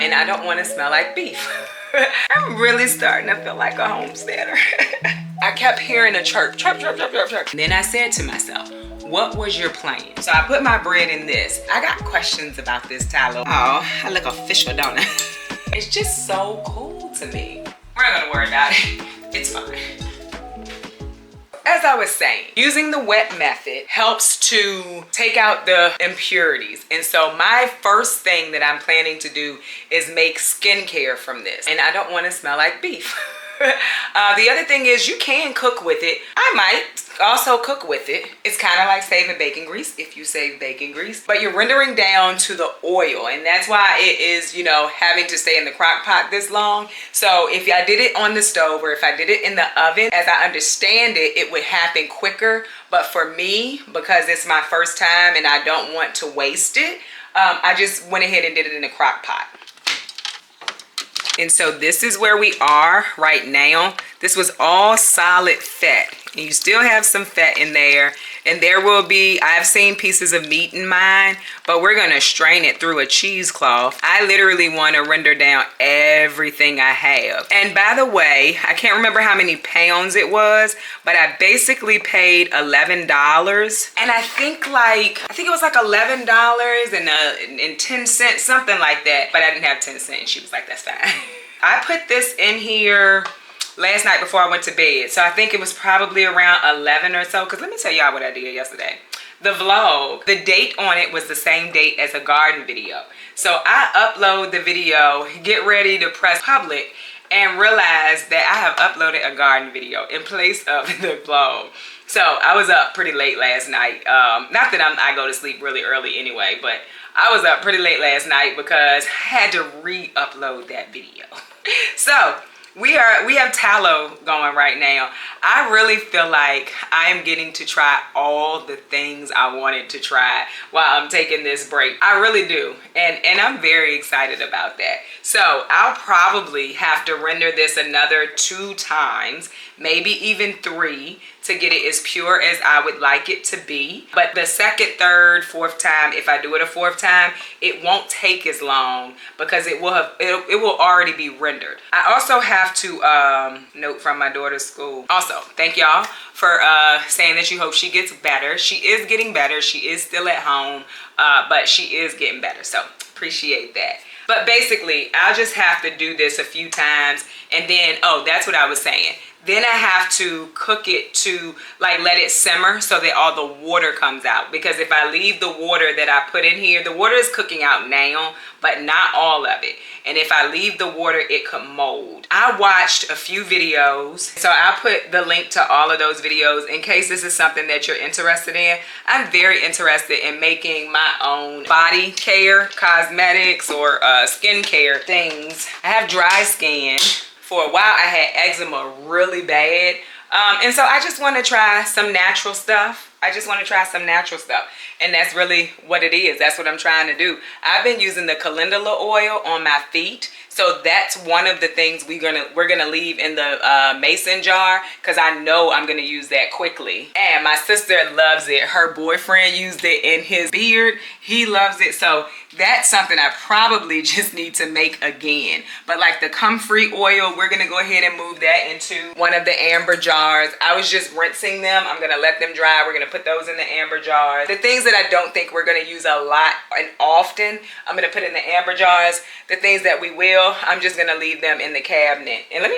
and I don't want to smell like beef. I'm really starting to feel like a homesteader. I kept hearing a chirp, chirp, chirp, chirp, chirp, chirp. And then I said to myself, what was your plan? So I put my bread in this. I got questions about this tallow. Oh, I look official, don't I? It's just so cool to me. We're not gonna worry about it. It's fine. As I was saying, using the wet method helps to take out the impurities. And so my first thing that I'm planning to do is make skincare from this. And I don't want to smell like beef. The other thing is you can cook with it. I might also cook with it. It's kind of like saving bacon grease if you save bacon grease, but you're rendering down to the oil, and that's why it is, you know, having to stay in the crock pot this long. So if I did it on the stove or if I did it in the oven, as I understand it, it would happen quicker. But for me, because it's my first time and I don't want to waste it, I just went ahead and did it in the crock pot. And so this is where we are right now. This was all solid fat. And you still have some fat in there. And there will be, I've seen pieces of meat in mine, but we're gonna strain it through a cheesecloth. I literally wanna render down everything I have. And by the way, I can't remember how many pounds it was, but I basically paid $11. And I think it was like $11 and 10 cents, something like that. But I didn't have 10 cents. She was like, that's fine. I put this in here last night before I went to bed. So I think it was probably around 11 or so. Because let me tell y'all what I did yesterday. The vlog, the date on it was the same date as a garden video. So I upload the video, get ready to press public, and realize that I have uploaded a garden video in place of the vlog. So I was up pretty late last night. Not that I go to sleep really early anyway, but I was up pretty late last night because I had to re-upload that video. So we have tallow going right now. I really feel like I am getting to try all the things I wanted to try while I'm taking this break. I really do. And I'm very excited about that. So I'll probably have to render this another 2 times, maybe even 3, to get it as pure as I would like it to be. But the second, third, fourth time, if I do it a 4th time, it won't take as long because it will already be rendered. I also have to note from my daughter's school. Also, thank y'all for saying that you hope she gets better. She is getting better. She is still at home, but she is getting better. So appreciate that. But basically, I'll just have to do this a few times, and then, oh, that's what I was saying. Then I have to cook it to like let it simmer so that all the water comes out. Because if I leave the water that I put in here, the water is cooking out now, but not all of it. And if I leave the water, it could mold. I watched a few videos, so I'll put the link to all of those videos in case this is something that you're interested in. I'm very interested in making my own body care, cosmetics, or skincare things. I have dry skin. For a while, I had eczema really bad. And so I just want to try some natural stuff. And that's really what it is. That's what I'm trying to do. I've been using the calendula oil on my feet. So that's one of the things we're gonna leave in the mason jar, because I know I'm gonna use that quickly. And my sister loves it. Her boyfriend used it in his beard. He loves it. So that's something I probably just need to make again. But like the comfrey oil, we're gonna go ahead and move that into one of the amber jars. I was just rinsing them. I'm gonna let them dry. We're gonna put those in the amber jars. The things that I don't think we're gonna use a lot and often, I'm gonna put in the amber jars. The things that we will, I'm just gonna leave them in the cabinet. And let me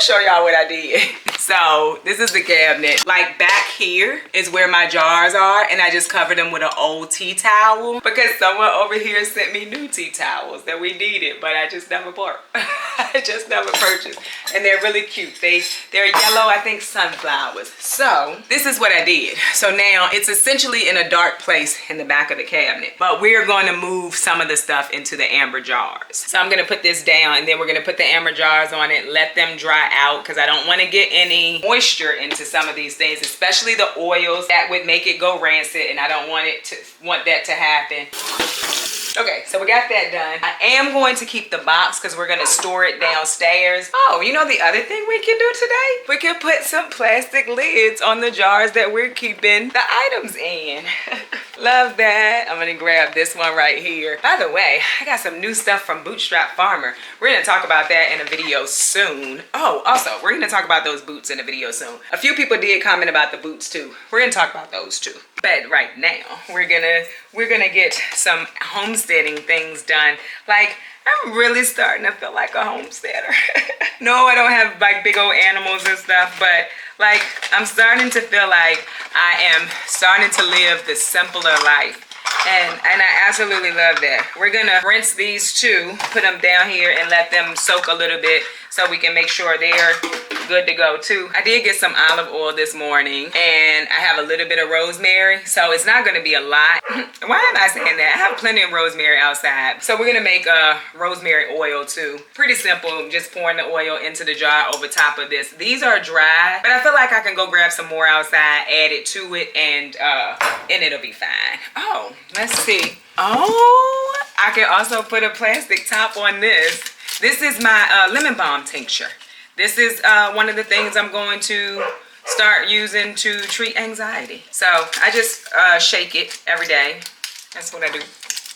show y'all what I did. So this is the cabinet. Like back here is where my jars are, and I just covered them with an old tea towel because someone over here sent me new tea towels that we needed, but I just never bought. I just never purchased. And they're really cute. They're yellow, I think sunflowers. So this is what I did. So now it's essentially in a dark place in the back of the cabinet, but we're going to move some of the stuff into the amber jars. So I'm gonna put this down, and then we're gonna put the amber jars on it, let them dry out, because I don't want to get any moisture into some of these things, especially the oils. That would make it go rancid, and I don't want that to happen. Okay, so we got that done. I am going to keep the box because we're going to store it downstairs. Oh, you know the other thing we can do today? We can put some plastic lids on the jars that we're keeping the items in. Love that. I'm gonna grab this one right here. By the way, I got some new stuff from Bootstrap Farmer. We're gonna talk about that in a video soon. Oh, also, we're gonna talk about those boots in a video soon. A few people did comment about the boots too. We're gonna talk about those too. But right now, we're gonna get some homesteading things done. Like, I'm really starting to feel like a homesteader. No, I don't have like big old animals and stuff, but like I'm starting to feel like I am starting to live the simpler life. And I absolutely love that. We're gonna rinse these two, put them down here and let them soak a little bit so we can make sure they're good to go too. I did get some olive oil this morning and I have a little bit of rosemary, so it's not gonna be a lot. Why am I saying that? I have plenty of rosemary outside. So we're gonna make rosemary oil too. Pretty simple, just pouring the oil into the jar over top of this. These are dry, but I feel like I can go grab some more outside, add it to it, and it'll be fine. Oh, let's see. Oh, I can also put a plastic top on this. This is my lemon balm tincture. This is one of the things I'm going to start using to treat anxiety. So I just shake it every day. That's what I do.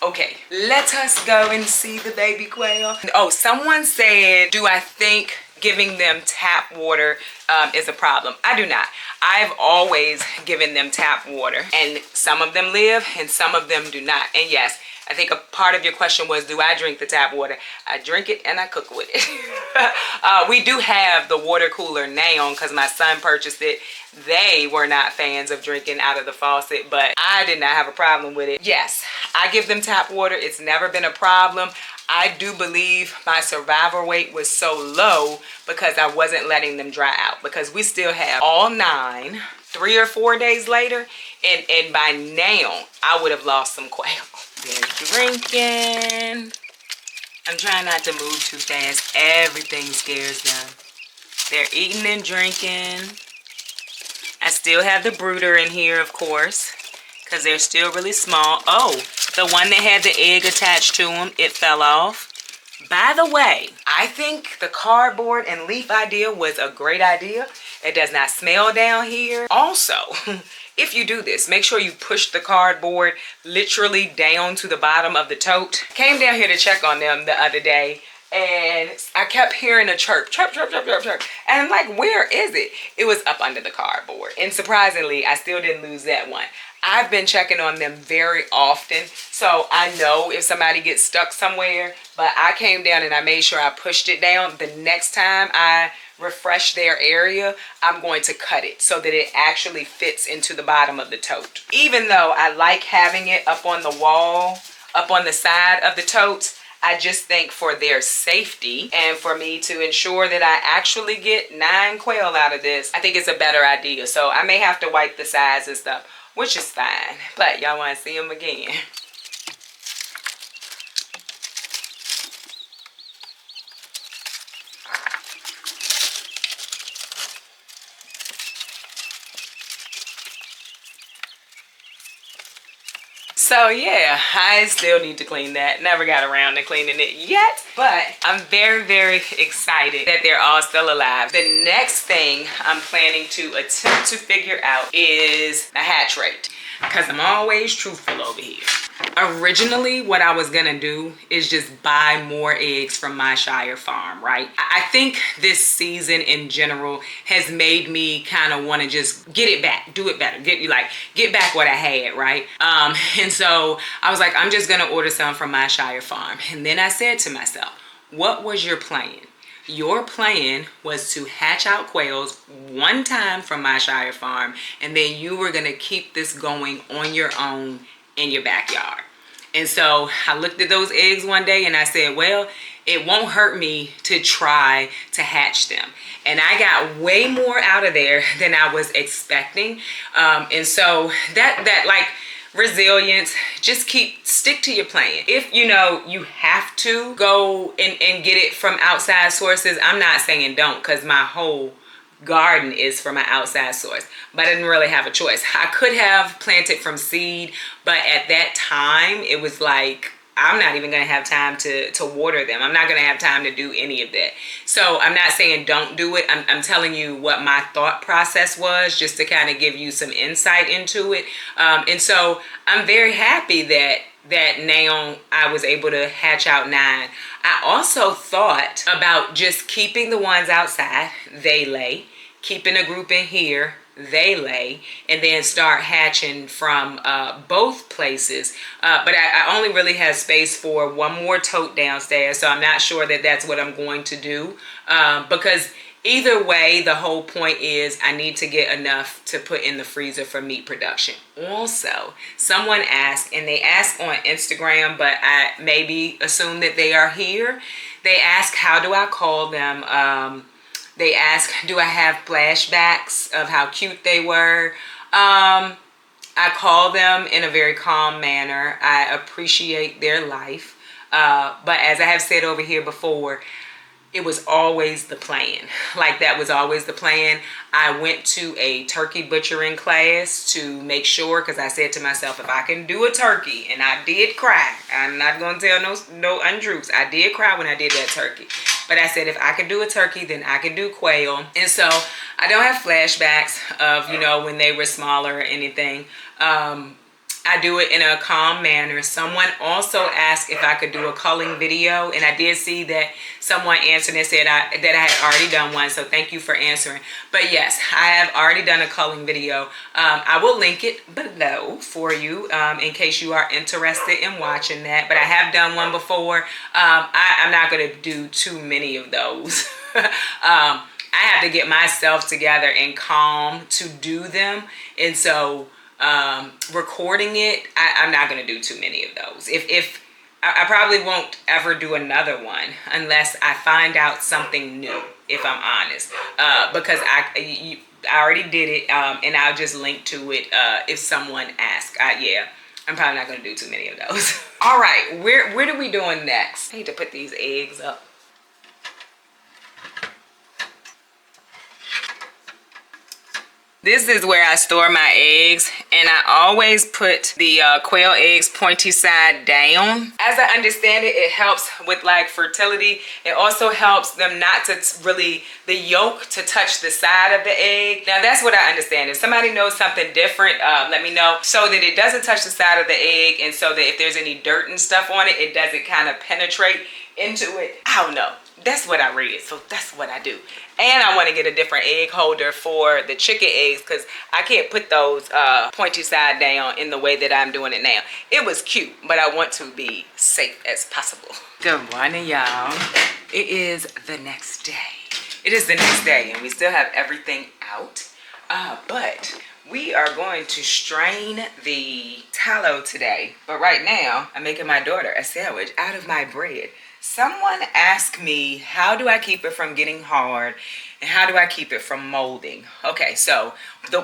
Okay, let us go and see the baby quail. Oh, someone said, do I think giving them tap water is a problem? I do not. I've always given them tap water, and some of them live and some of them do not. And yes, I think a part of your question was, do I drink the tap water? I drink it and I cook with it. We do have the water cooler now because my son purchased it. They were not fans of drinking out of the faucet, but I did not have a problem with it. Yes, I give them tap water. It's never been a problem. I do believe my survival rate was so low because I wasn't letting them dry out, because we still have all 9, 3 or 4 days later, and by now I would have lost some quail. They're drinking. I'm trying not to move too fast. Everything scares them. They're eating and drinking. I still have the brooder in here, of course, because they're still really small. Oh, the one that had the egg attached to them, it fell off. By the way, I think the cardboard and leaf idea was a great idea. It does not smell down here. Also, if you do this, make sure you push the cardboard literally down to the bottom of the tote. Came down here to check on them the other day, and I kept hearing a chirp, chirp, chirp, chirp, chirp, chirp. And I'm like, where is it? It was up under the cardboard. And surprisingly, I still didn't lose that one. I've been checking on them very often, so I know if somebody gets stuck somewhere, but I came down and I made sure I pushed it down. The next time I refresh their area, I'm going to cut it so that it actually fits into the bottom of the tote. Even though I like having it up on the wall, up on the side of the totes, I just think for their safety and for me to ensure that I actually get 9 quail out of this, I think it's a better idea. So I may have to wipe the sides and stuff, which is fine. But y'all want to see them again. So yeah, I still need to clean that. Never got around to cleaning it yet, but I'm very, very excited that they're all still alive. The next thing I'm planning to attempt to figure out is a hatch rate, because I'm always truthful over here. Originally, what I was gonna do is just buy more eggs from my Shire farm, right? I think this season in general has made me kind of want to just get it back, do it better, get back what I had, right? And so I was like, I'm just gonna order some from my Shire farm. And then I said to myself, what was your plan? Your plan was to hatch out quails one time from my Shire farm, and then you were gonna keep this going on your own in your backyard. And so I looked at those eggs one day and I said, well, it won't hurt me to try to hatch them. And I got way more out of there than I was expecting. And so that like resilience, just stick to your plan. If you know you have to go and get it from outside sources, I'm not saying don't, because my whole garden is from an outside source, but I didn't really have a choice. I could have planted from seed, but at that time it was like I'm not even going to have time to water them. I'm not going to have time to do any of that. So I'm not saying don't do it. I'm telling you what my thought process was, just to kind of give you some insight into it. And so I'm very happy that now I was able to hatch out 9. I also thought about just keeping the ones outside, they lay, keeping a group in here, they lay, and then start hatching from both places. But I only really have space for one more tote downstairs, so I'm not sure that that's what I'm going to do, because either way, the whole point is I need to get enough to put in the freezer for meat production. Also, someone asked, and they asked on Instagram, but I maybe assume that they are here. They asked, how do I call them? They ask, do I have flashbacks of how cute they were? I call them in a very calm manner. I appreciate their life. But as I have said over here before, it was always the plan. Like, that was always the plan. I went to a turkey butchering class to make sure, because I said to myself, if I can do a turkey, and I did cry. I'm not going to tell no untruths. I did cry when I did that turkey. But I said, if I can do a turkey, then I can do quail. And so I don't have flashbacks of, you know, when they were smaller or anything. I do it in a calm manner. Someone also asked if I could do a culling video, and I did see that someone answered and said that I had already done one, so thank you for answering. But yes, I have already done a culling video. I will link it below for you in case you are interested in watching that. But I have done one before. I'm not going to do too many of those. I have to get myself together and calm to do them, and so recording it, I'm not going to do too many of those. If I probably won't ever do another one unless I find out something new, if I'm honest, because I already did it, and I'll just link to it if someone asks. Yeah, I'm probably not going to do too many of those. All right, where are we doing next? I need to put these eggs up. This is where I store my eggs, and I always put the quail eggs pointy side down. As I understand it, it helps with like fertility. It also helps them not to really, the yolk to touch the side of the egg. Now that's what I understand. If somebody knows something different, let me know, so that it doesn't touch the side of the egg, and so that if there's any dirt and stuff on it, it doesn't kind of penetrate into it. I don't know. That's what I read, so that's what I do. And I want to get a different egg holder for the chicken eggs, because I can't put those pointy side down in the way that I'm doing it now. It was cute, but I want to be safe as possible. Good morning, y'all. It is the next day. It is the next day, and we still have everything out. But we are going to strain the tallow today. But right now, I'm making my daughter a sandwich out of my bread. Someone asked me, how do I keep it from getting hard, and how do I keep it from molding? Okay, so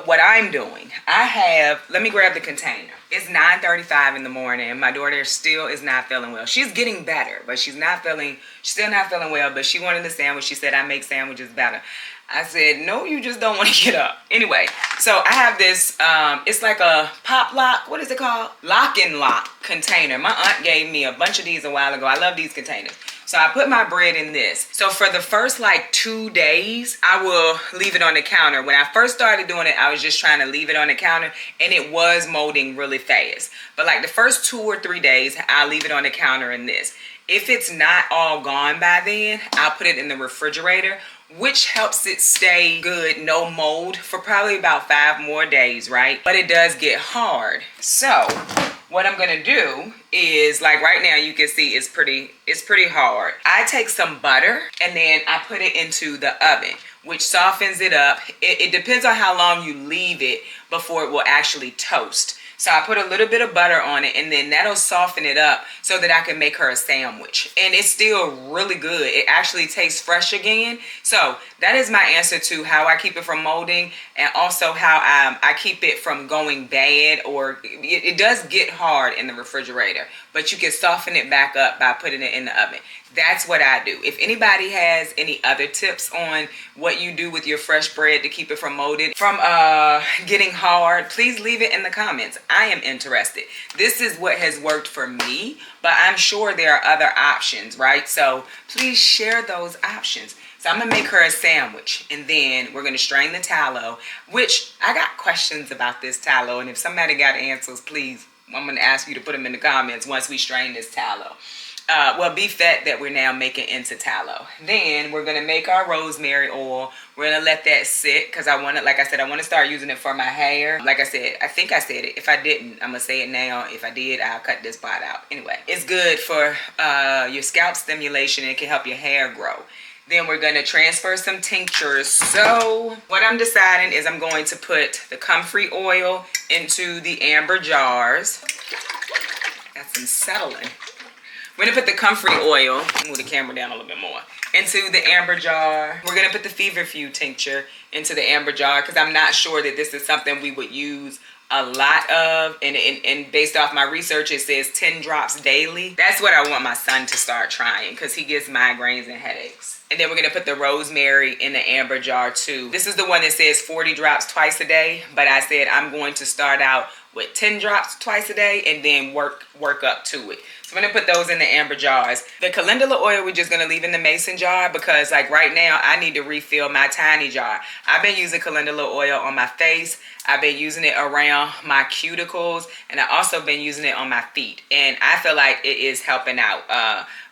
what I'm doing, let me grab the container. It's 9:35 in the morning, and my daughter still is not feeling well. She's getting better, but she's still not feeling well, but she wanted a sandwich. She said, I make sandwiches better. I said, no, you just don't want to get up. Anyway, so I have this, it's like a pop lock. What is it called? Lock and lock container. My aunt gave me a bunch of these a while ago. I love these containers. So I put my bread in this. So for the first like 2 days, I will leave it on the counter. When I first started doing it, I was just trying to leave it on the counter, and it was molding really fast. But like the first 2 or 3 days, I'll leave it on the counter in this. If it's not all gone by then, I'll put it in the refrigerator, which helps it stay good, no mold, for probably about 5 more days, right? But it does get hard. So what I'm gonna do is, like right now you can see it's pretty hard. I take some butter and then I put it into the oven, which softens it up. It depends on how long you leave it before it will actually toast. So I put a little bit of butter on it, and then that'll soften it up so that I can make her a sandwich. And it's still really good. It actually tastes fresh again. So that is my answer to how I keep it from molding, and also how I keep it from going bad, or it does get hard in the refrigerator, but you can soften it back up by putting it in the oven. That's what I do. If anybody has any other tips on what you do with your fresh bread to keep it from molding, from getting hard, please leave it in the comments. I am interested. This is what has worked for me, but I'm sure there are other options, right? So please share those options. So I'm gonna make her a sandwich, and then we're gonna strain the tallow, which I got questions about this tallow, and if somebody got answers, please, I'm gonna ask you to put them in the comments once we strain this tallow. Well, beef fat that we're now making into tallow. Then we're gonna make our rosemary oil. We're gonna let that sit because I want to, like I said, I want to start using it for my hair. Like I said, I think I said it. If I didn't, I'm gonna say it now. If I did, I'll cut this part out. Anyway, it's good for your scalp stimulation. It can help your hair grow. Then we're going to transfer some tinctures. So what I'm deciding is I'm going to put the comfrey oil into the amber jars. Got some settling. We're going to put the comfrey oil, move the camera down a little bit more, into the amber jar. We're going to put the feverfew tincture into the amber jar because I'm not sure that this is something we would use a lot of, and based off my research, it says 10 drops daily. That's what I want my son to start trying because he gets migraines and headaches. And then we're going to put the rosemary in the amber jar too. This is the one that says 40 drops twice a day, but I said I'm going to start out with 10 drops twice a day and then work up to it. So I'm going to put those in the amber jars. The calendula oil we're just going to leave in the mason jar because like right now I need to refill my tiny jar. I've been using calendula oil on my face. I've been using it around my cuticles, and I've also been using it on my feet, and I feel like it is helping out.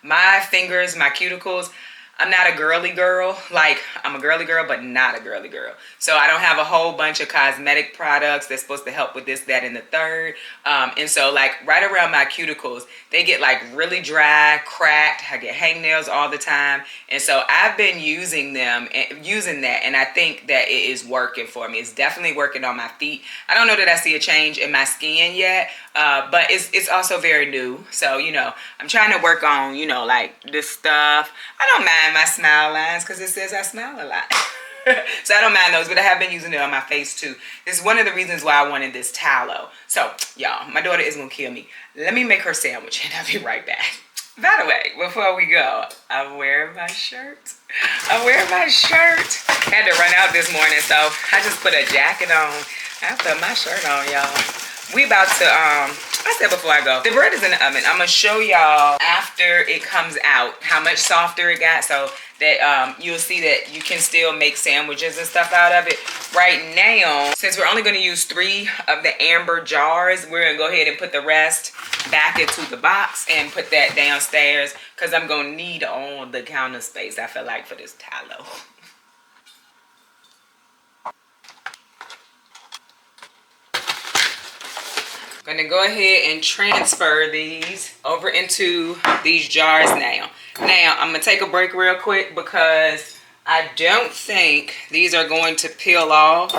My fingers, my cuticles, I'm not a girly girl. Like, I'm a girly girl, but not a girly girl. So I don't have a whole bunch of cosmetic products that's supposed to help with this, that, and the third. And so like right around my cuticles, they get like really dry, cracked. I get hangnails all the time. And so I've been using them, using that, and I think that it is working for me. It's definitely working on my feet. I don't know that I see a change in my skin yet, but it's also very new. So, you know, I'm trying to work on, you know, like this stuff. I don't mind my smile lines because it says I smile a lot. So I don't mind those, but I have been using it on my face too. This is one of the reasons why I wanted this tallow. So, y'all, my daughter is going to kill me. Let me make her sandwich and I'll be right back. By the way, before we go, I'm wearing my shirt. I'm wearing my shirt. Had to run out this morning, so I just put a jacket on. I put my shirt on, y'all. We about to, I said before I go, the bread is in the oven. I'm going to show y'all after it comes out how much softer it got so that you'll see that you can still make sandwiches and stuff out of it. Right now, since we're only going to use 3 of the amber jars, we're going to go ahead and put the rest back into the box and put that downstairs because I'm going to need all the counter space, I feel like, for this tallow. I'm gonna go ahead and transfer these over into these jars now. Now, I'm gonna take a break real quick because I don't think these are going to peel off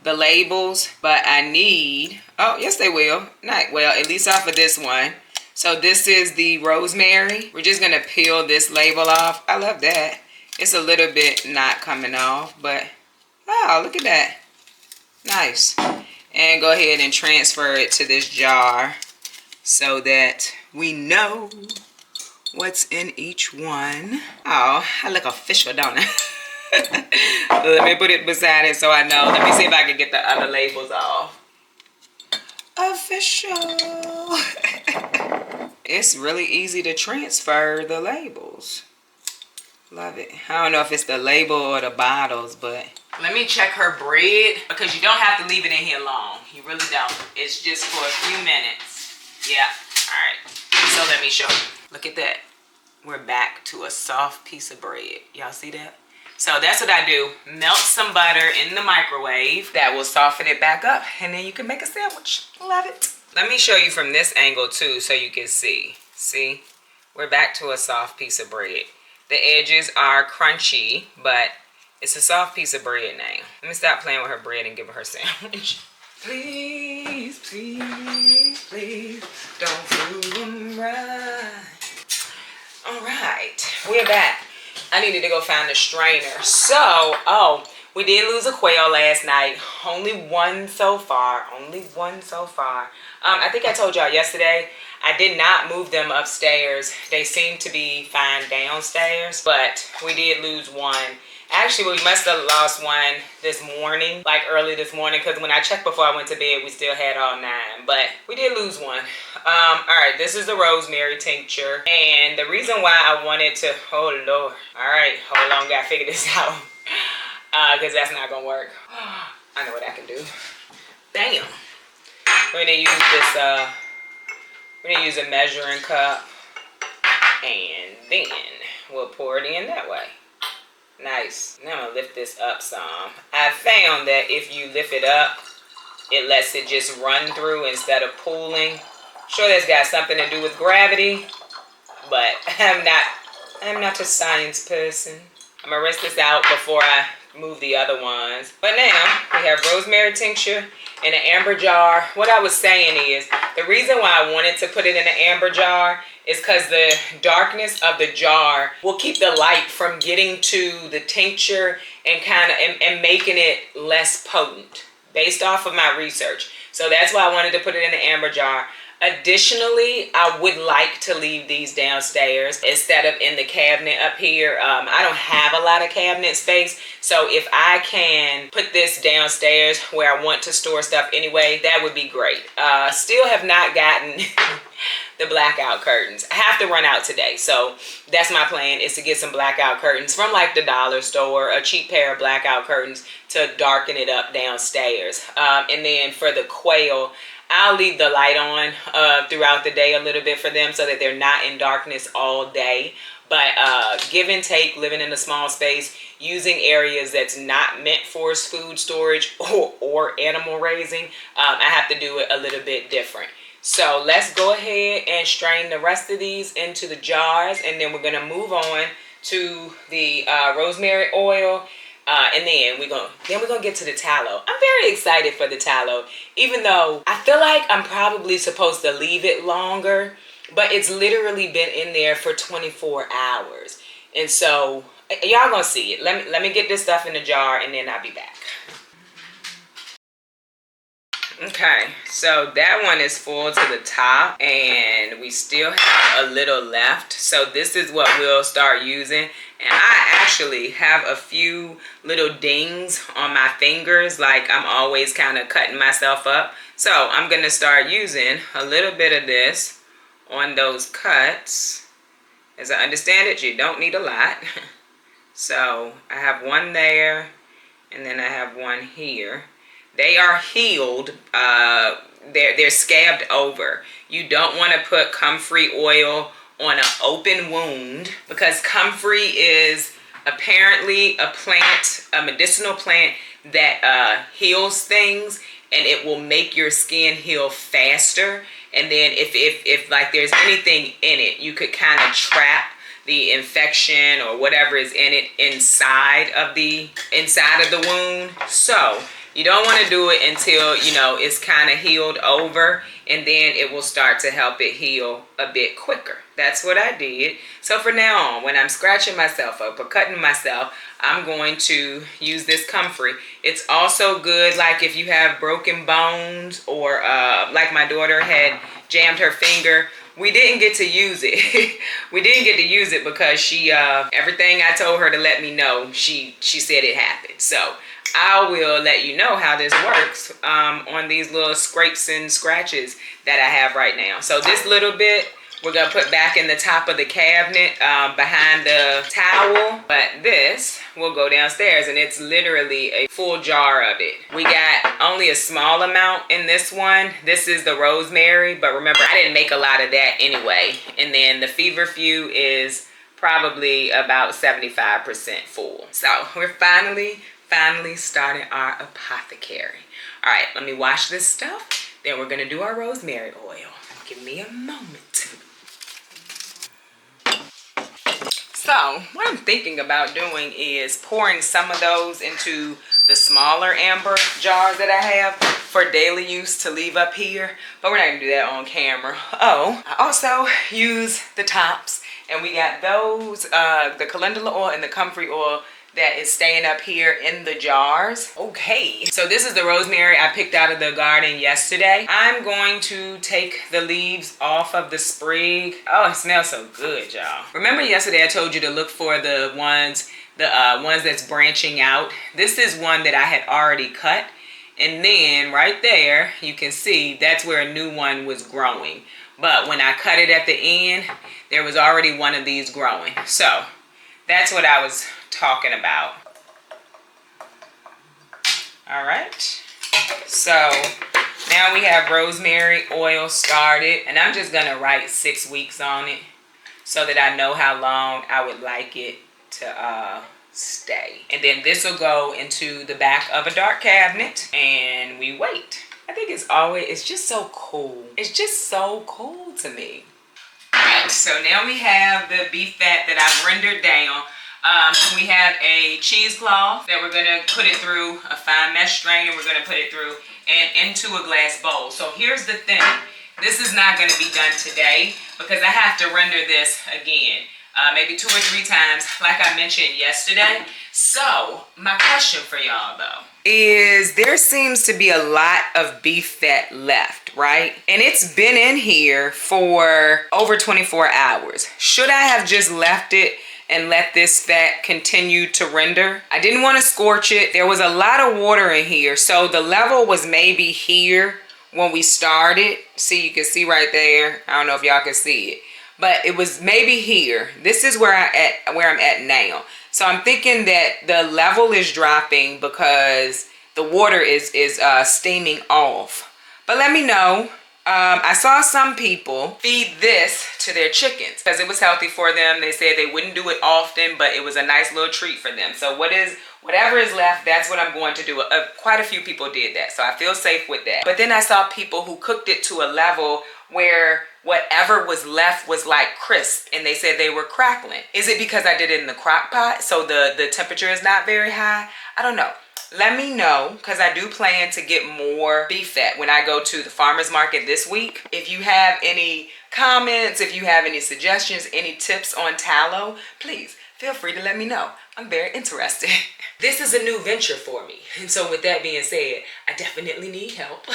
the labels, but I need, oh, yes they will. Not, well, at least off of this one. So this is the rosemary. We're just gonna peel this label off. I love that. It's a little bit not coming off, but, oh, look at that. Nice. And go ahead and transfer it to this jar so that we know what's in each one. Oh, I look official, don't I? Let me put it beside it so I know. Let me see if I can get the other labels off. Official. It's really easy to transfer the labels. Love it. I don't know if it's the label or the bottles, but let me check her bread because you don't have to leave it in here long. You really don't. It's just for a few minutes. Yeah. All right. So let me show you. Look at that. We're back to a soft piece of bread. Y'all see that? So that's what I do. Melt some butter in the microwave. That will soften it back up, and then you can make a sandwich. Love it. Let me show you from this angle too so you can see. See? We're back to a soft piece of bread. The edges are crunchy, but it's a soft piece of bread now. Let me stop playing with her bread and give her her sandwich. Please, please, please, don't fool them right. All right, we're back. I needed to go find a strainer. So, oh, we did lose a quail last night. Only one so far. Only one so far. I think I told y'all yesterday, I did not move them upstairs. They seem to be fine downstairs, but we did lose one. Actually, we must have lost one this morning, like early this morning, because when I checked before I went to bed, we still had all 9. But we did lose one. All right, this is the rosemary tincture. And the reason why I wanted to, oh Lord. All right, hold on, gotta figure this out. Because that's not gonna work. I know what I can do. Damn. We're gonna use this, we're gonna use a measuring cup. And then we'll pour it in that way. Nice. Now I'm gonna lift this up some. I found that if you lift it up, it lets it just run through instead of pooling. Sure, that's got something to do with gravity, but I'm not a science person. I'm gonna rinse this out before I move the other ones. But now we have rosemary tincture in an amber jar. What I was saying is, the reason why I wanted to put it in an amber jar is because the darkness of the jar will keep the light from getting to the tincture and and making it less potent, based off of my research. So that's why I wanted to put it in the amber jar. Additionally, I would like to leave these downstairs instead of in the cabinet up here. I don't have a lot of cabinet space, so if I can put this downstairs where I want to store stuff anyway, that would be great. Still have not gotten the blackout curtains. I have to run out today, so that's my plan, is to get some blackout curtains from like the dollar store, a cheap pair of blackout curtains to darken it up downstairs. And then for the quail, I'll leave the light on throughout the day a little bit for them so that they're not in darkness all day. But give and take, living in a small space, using areas that's not meant for food storage or animal raising, I have to do it a little bit different. So let's go ahead and strain the rest of these into the jars, and then we're gonna move on to the rosemary oil. And then we're gonna get to the tallow. I'm very excited for the tallow, even though I feel like I'm probably supposed to leave it longer, but it's literally been in there for 24 hours. And so y'all gonna see it. Let me get this stuff in the jar, and then I'll be back. Okay, so that one is full to the top, and we still have a little left. So this is what we'll start using. And I actually have a few little dings on my fingers, like I'm always kind of cutting myself up. So I'm gonna start using a little bit of this on those cuts. As I understand it, you don't need a lot. So I have one there, and then I have one here. They are healed, they're scabbed over. You don't want to put comfrey oil on an open wound, because comfrey is apparently a plant, a medicinal plant that heals things, and it will make your skin heal faster. And then if like there's anything in it, you could kind of trap the infection or whatever is in it inside of the wound. So you don't want to do it until, you know, it's kind of healed over, and then it will start to help it heal a bit quicker. That's what I did. So from now on, when I'm scratching myself up or cutting myself, I'm going to use this comfrey. It's also good, like if you have broken bones, or like my daughter had jammed her finger. We didn't get to use it. We didn't get to use it because she, everything I told her to let me know, she said it happened. So I will let you know how this works on these little scrapes and scratches that I have right now. So this little bit we're gonna put back in the top of the cabinet behind the towel, but this will go downstairs, and it's literally a full jar of it. We got only a small amount in this one. This is the rosemary, but remember, I didn't make a lot of that anyway. And then the feverfew is probably about 75% full. So we're finally starting our apothecary. All right, let me wash this stuff. Then we're gonna do our rosemary oil. Give me a moment. So what I'm thinking about doing is pouring some of those into the smaller amber jars that I have for daily use to leave up here, but we're not gonna do that on camera. Oh, I also use the tops, and we got those, the calendula oil and the comfrey oil that is staying up here in the jars. Okay, so this is the rosemary I picked out of the garden yesterday. I'm going to take the leaves off of the sprig. Oh, it smells so good, y'all. Remember yesterday I told you to look for the ones that's branching out. This is one that I had already cut. And then right there, you can see that's where a new one was growing. But when I cut it at the end, there was already one of these growing. So that's what I was talking about. All right. So now we have rosemary oil started. And I'm just going to write 6 weeks on it so that I know how long I would like it to stay. And then this will go into the back of a dark cabinet and we wait. I think it's just so cool. It's just so cool to me. Alright, so now we have the beef fat that I've rendered down. We have a cheesecloth that we're gonna put it through a fine mesh strainer. We're gonna put it through and into a glass bowl. So here's the thing. This is not gonna be done today because I have to render this again. Maybe 2 or 3 times, like I mentioned yesterday. So my question for y'all though is, there seems to be a lot of beef fat left, right? And it's been in here for over 24 hours. Should I have just left it and let this fat continue to render? I didn't want to scorch it. There was a lot of water in here, so the level was maybe here when we started. See, you can see right there. I don't know if y'all can see it, but it was maybe here. This is where I'm at now. So I'm thinking that the level is dropping because the water is steaming off. But let me know. I saw some people feed this to their chickens because it was healthy for them. They said they wouldn't do it often, but it was a nice little treat for them. So whatever is left, that's what I'm going to do. Quite a few people did that, so I feel safe with that. But then I saw people who cooked it to a level where whatever was left was like crisp, and they said they were crackling. Is it because I did it in the crock pot, so the temperature is not very high? I don't know. Let me know, because I do plan to get more beef fat when I go to the farmer's market this week. If you have any comments, if you have any suggestions, any tips on tallow, please feel free to let me know. I'm very interested. This is a new venture for me, and so with that being said, I definitely need help.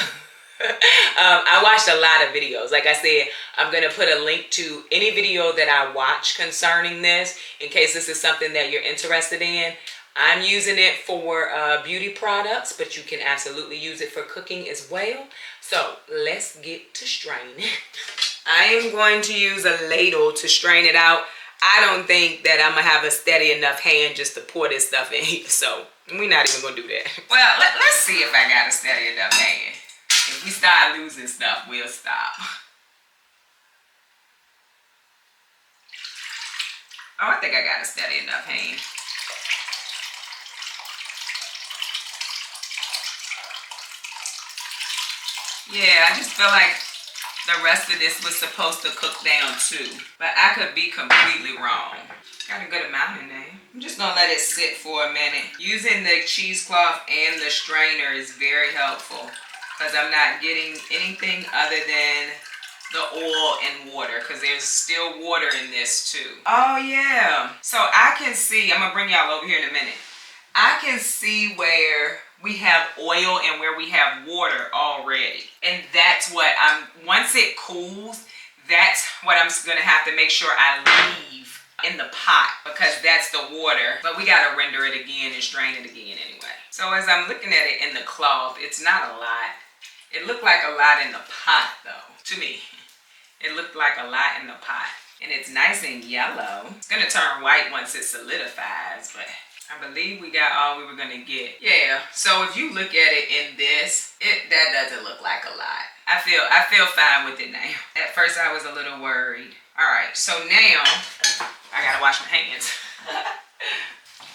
I watched a lot of videos. Like I said, I'm going to put a link to any video that I watch concerning this in case this is something that you're interested in. I'm using it for beauty products, but you can absolutely use it for cooking as well. So let's get to straining. I am going to use a ladle to strain it out. I don't think that I'm going to have a steady enough hand just to pour this stuff in here. So we're not even going to do that. Well, let's see if I got a steady enough hand. If we start losing stuff, we'll stop. Oh, I think I got a steady enough hand. Yeah, I just feel like the rest of this was supposed to cook down too. But I could be completely wrong. Got a good amount in there. I'm just gonna let it sit for a minute. Using the cheesecloth and the strainer is very helpful, because I'm not getting anything other than the oil and water, because there's still water in this too. Oh yeah. So I can see, I'm gonna bring y'all over here in a minute. I can see where we have oil and where we have water already. And that's what once it cools, that's what I'm gonna have to make sure I leave in the pot, because that's the water. But we gotta render it again and strain it again anyway. So as I'm looking at it in the cloth, it's not a lot. It looked like a lot in the pot though, to me. It looked like a lot in the pot. And it's nice and yellow. It's gonna turn white once it solidifies, but I believe we got all we were gonna get. Yeah, so if you look at it in this, that doesn't look like a lot. I feel fine with it now. At first I was a little worried. All right, so now I gotta wash my hands.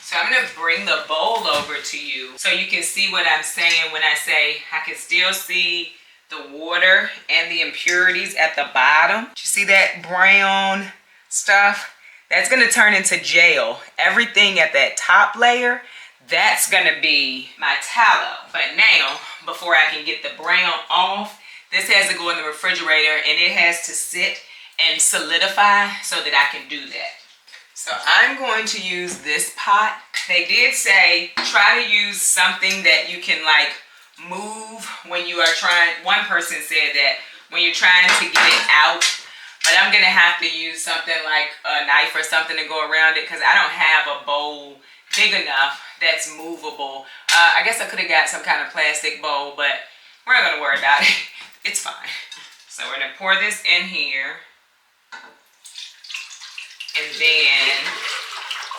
So I'm gonna bring the bowl over to you so you can see what I'm saying when I say I can still see the water and the impurities at the bottom. You see that brown stuff? That's gonna turn into gel. Everything at that top layer, that's gonna be my tallow. But now, before I can get the brown off, this has to go in the refrigerator and it has to sit and solidify so that I can do that. So I'm going to use this pot they did say try to use something that you can like move when you are trying. One person said that when you're trying to get it out, but I'm gonna have to use something like a knife or something to go around it because I don't have a bowl big enough that's movable. I guess I could have got some kind of plastic bowl, but we're not gonna worry about it. It's fine. So we're gonna pour this in here, and then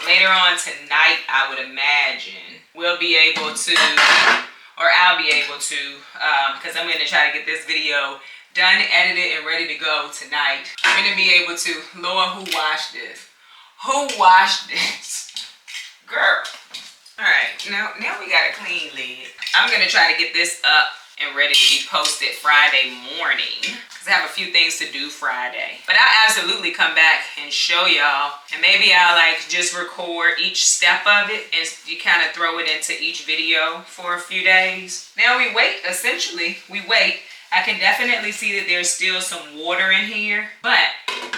later on tonight, I would imagine we'll be able to, or I'll be able to, because I'm gonna try to get this video done, edited, and ready to go tonight. I'm gonna be able to, Lord, who washed this? Who washed this? Girl. All right, now we got a clean lid. I'm gonna try to get this up and ready to be posted Friday morning because I have a few things to do Friday. But I'll absolutely come back and show y'all, and maybe I'll like just record each step of it and you kind of throw it into each video for a few days. Now we wait, essentially, we wait. I can definitely see that there's still some water in here, but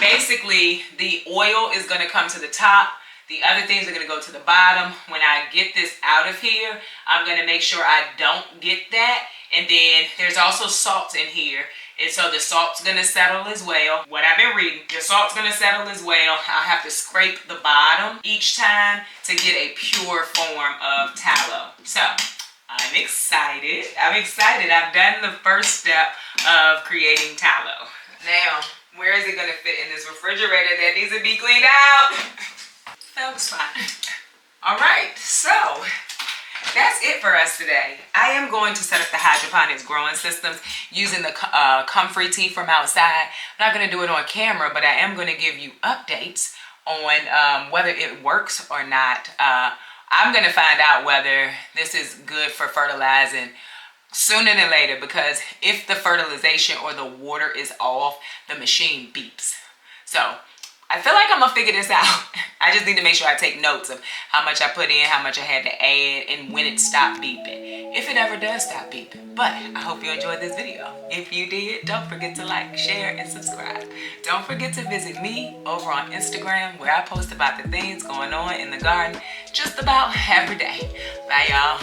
basically the oil is gonna come to the top. The other things are gonna go to the bottom. When I get this out of here, I'm gonna make sure I don't get that. And then there's also salt in here. And so the salt's gonna settle as well. What I've been reading, the salt's gonna settle as well. I'll have to scrape the bottom each time to get a pure form of tallow. So I'm excited. I've done the first step of creating tallow. Now, where is it gonna fit in this refrigerator that needs to be cleaned out? That was fine. All right, so that's it for us today. I am going to set up the hydroponics growing systems using the comfrey tea from outside. I'm not going to do it on camera, but I am going to give you updates on whether it works or not. I'm going to find out whether this is good for fertilizing sooner than later, because if the fertilization or the water is off, the machine beeps. So I feel like I'm gonna figure this out. I just need to make sure I take notes of how much I put in, how much I had to add, and when it stopped beeping, if it ever does stop beeping. But I hope you enjoyed this video. If you did, don't forget to like, share, and subscribe. Don't forget to visit me over on Instagram, where I post about the things going on in the garden just about every day. Bye, y'all.